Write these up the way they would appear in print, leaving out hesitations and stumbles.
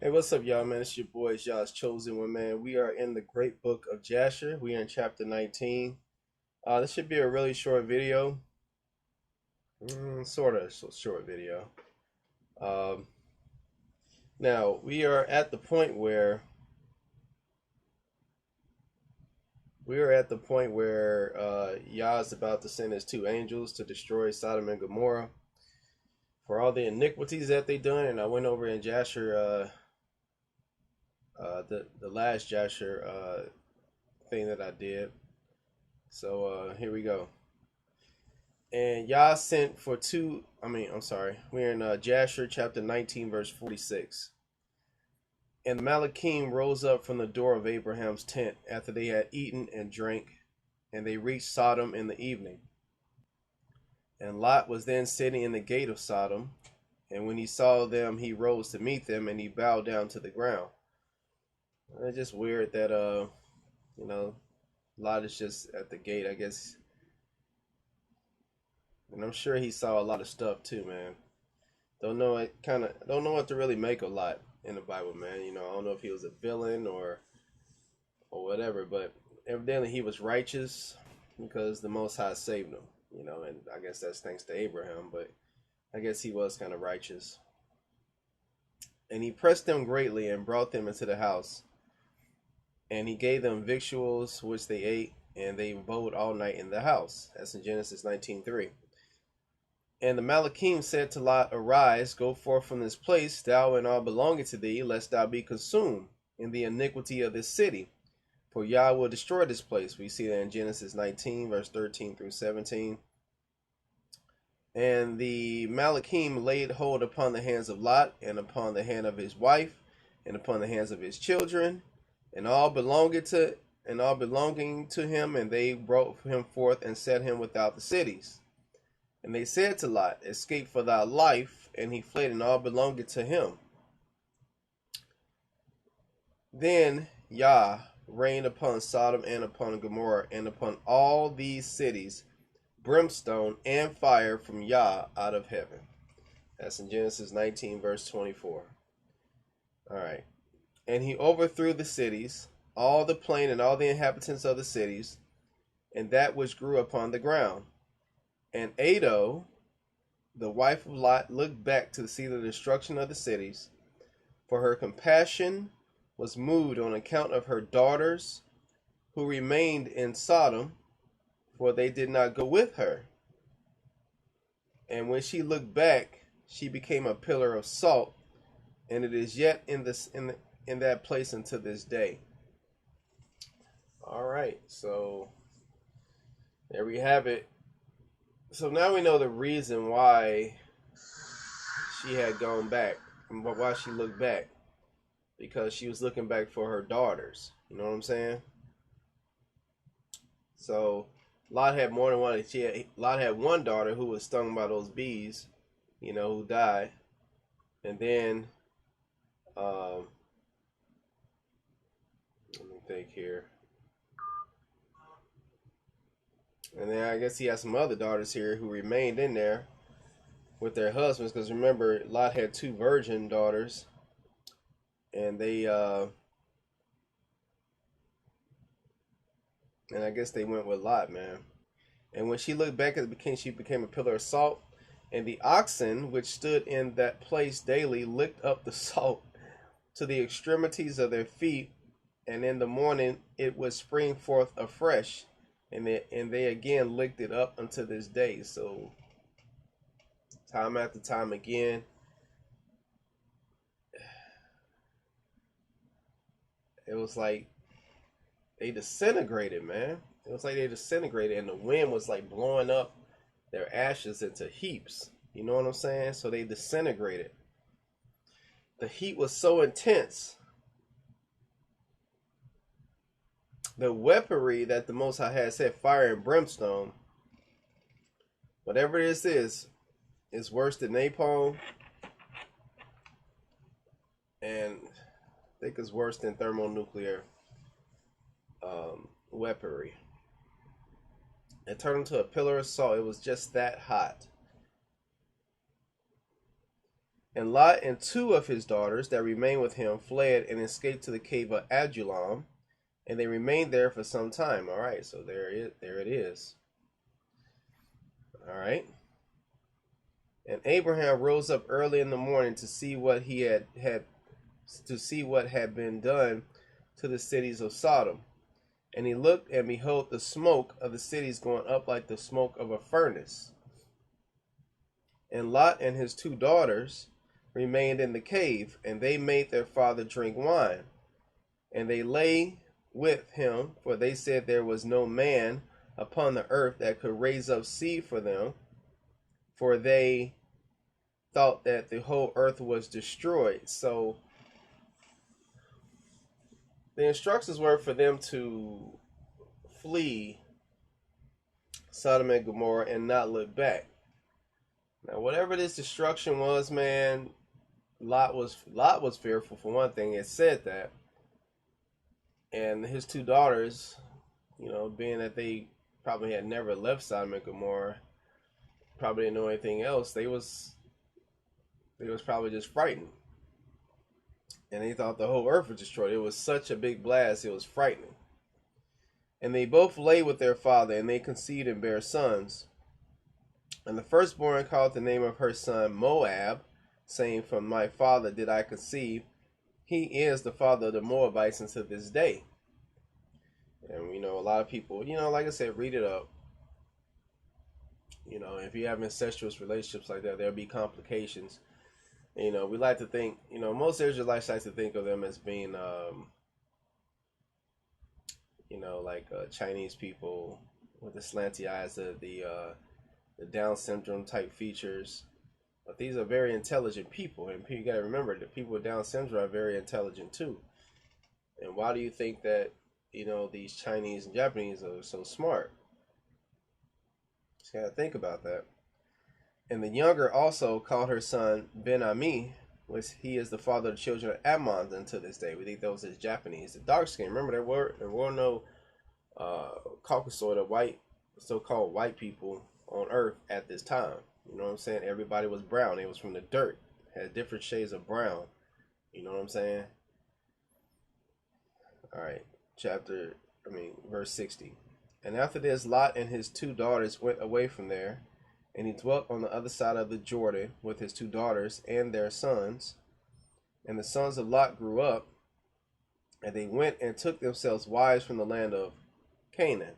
Hey, what's up, y'all, man? It's your boy, Josh Chosen One, man. We are in the great book of Jasher. We are in chapter 19. This should be a really short video. Sort of short video. Um, Now, we are at the point where Yah is about to send his two angels to destroy Sodom and Gomorrah for all the iniquities that they done. And I went over in Jasher, the last Jasher thing that I did. So here we go. And Yah sent for we're in Jasher chapter 19, verse 46. And the Malachim rose up from the door of Abraham's tent after they had eaten and drank, and they reached Sodom in the evening. And Lot was then sitting in the gate of Sodom, and when he saw them, he rose to meet them, and he bowed down to the ground. It's just weird that Lot is just at the gate, I guess. And I'm sure he saw a lot of stuff too, man. Don't know what to really make of Lot in the Bible, man. I don't know if he was a villain or whatever, but evidently he was righteous because the Most High saved him, and I guess that's thanks to Abraham, but I guess he was kind of righteous. And he pressed them greatly and brought them into the house, and he gave them victuals which they ate, and they abode all night in the house. That's in Genesis 19:3. And the Malachim said to Lot, Arise, go forth from this place, thou and all belonging to thee, lest thou be consumed in the iniquity of this city. For Yah will destroy this place. We see that in Genesis 19, verse 13 through 17. And the Malachim laid hold upon the hands of Lot, and upon the hand of his wife, and upon the hands of his children, and all belonging to him, and they brought him forth and set him without the cities. And they said to Lot, Escape for thy life, and he fled, and all belonging to him. Then Yah rained upon Sodom and upon Gomorrah, and upon all these cities, brimstone and fire from Yah out of heaven. That's in Genesis 19, verse 24. All right. And he overthrew the cities, all the plain and all the inhabitants of the cities, and that which grew upon the ground. And Ado, the wife of Lot, looked back to see the destruction of the cities, for her compassion was moved on account of her daughters who remained in Sodom, for they did not go with her. And when she looked back, she became a pillar of salt, and it is yet in that place unto this day. All right, so there we have it. So now we know the reason why she had gone back, and why she looked back, because she was looking back for her daughters. You know what I'm saying? So Lot had more than one. Lot had one daughter who was stung by those bees, who died, and then let me think here. And then I guess he has some other daughters here who remained in there with their husbands, because remember, Lot had two virgin daughters, and and I guess they went with Lot, man. And when she looked back, she became a pillar of salt, and the oxen which stood in that place daily licked up the salt to the extremities of their feet, and in the morning it would spring forth afresh. And they again licked it up unto this day. So time after time again, it was like they disintegrated, man. It was like they disintegrated, and the wind was like blowing up their ashes into heaps. You know what I'm saying? So they disintegrated. The heat was so intense. The weaponry that the Most High had said, fire and brimstone, whatever this is worse than napalm, and I think it's worse than thermonuclear weaponry. It turned into a pillar of salt. It was just that hot. And Lot and two of his daughters that remained with him fled and escaped to the cave of Adullam, and they remained there for some time. All right, so there it is. All right. And Abraham rose up early in the morning to see what he had been done to the cities of Sodom. And he looked, and behold, the smoke of the cities going up like the smoke of a furnace. And Lot and his two daughters remained in the cave, and they made their father drink wine. And they lay with him, for they said there was no man upon the earth that could raise up seed for them, for they thought that the whole earth was destroyed. So the instructions were for them to flee Sodom and Gomorrah and not look back. Now, whatever this destruction was, man, Lot was fearful for one thing. It said that, and his two daughters, being that they probably had never left Sodom and Gomorrah, probably didn't know anything else. They was probably just frightened, and they thought the whole earth was destroyed. It was such a big blast; it was frightening. And they both lay with their father, and they conceived and bare sons. And the firstborn called the name of her son Moab, saying, "From my father did I conceive." He is the father of the Moabites unto this day. And a lot of people, like I said, read it up. If you have incestuous relationships like that, there'll be complications. We like to think, most Israelites like to think of them as being, like Chinese people with the slanty eyes, the Down syndrome type features. But these are very intelligent people, and you got to remember that people with Down syndrome are very intelligent too. And why do you think that these Chinese and Japanese are so smart? Just got to think about that. And the younger also called her son Ben-Ami, which he is the father of the children of Ammon unto this day. We think those as Japanese. The dark skin. Remember, there were no Caucasoid or white, so-called white people on earth at this time. You know what I'm saying? Everybody was brown. It was from the dirt. Had different shades of brown. You know what I'm saying? All right. Verse 60. And after this, Lot and his two daughters went away from there, and he dwelt on the other side of the Jordan with his two daughters and their sons. And the sons of Lot grew up, and they went and took themselves wives from the land of Canaan,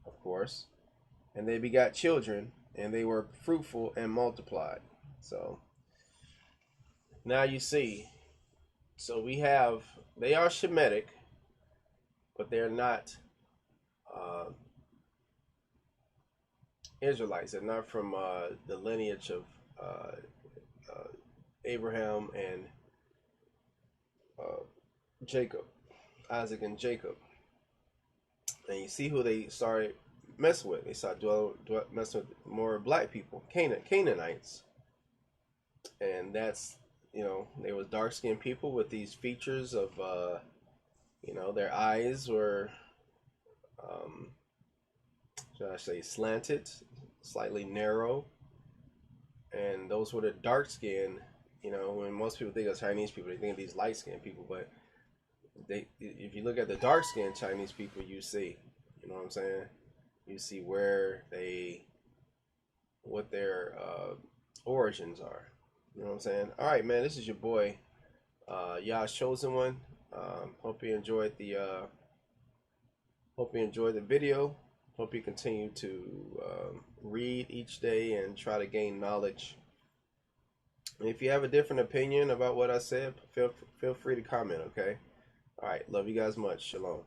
of course. And they begot children, and they were fruitful and multiplied. So now you see. So they are Shemitic, but they're not Israelites. They're not from the lineage of Abraham and Jacob, Isaac and Jacob. And you see who they started messing with. They started messing with more black people, Canaanites. And that's, they were dark-skinned people with these features of, their eyes were, should I say, slanted, slightly narrow. And those were the dark-skinned, when most people think of Chinese people, they think of these light-skinned people. But if you look at the dark-skinned Chinese people, you see, what I'm saying? You see what their origins are. You know what I'm saying? All right, man. This is your boy, Yah's Chosen One. Hope you enjoyed the video. Hope you continue to read each day and try to gain knowledge. And if you have a different opinion about what I said, feel free to comment. Okay. All right. Love you guys much. Shalom.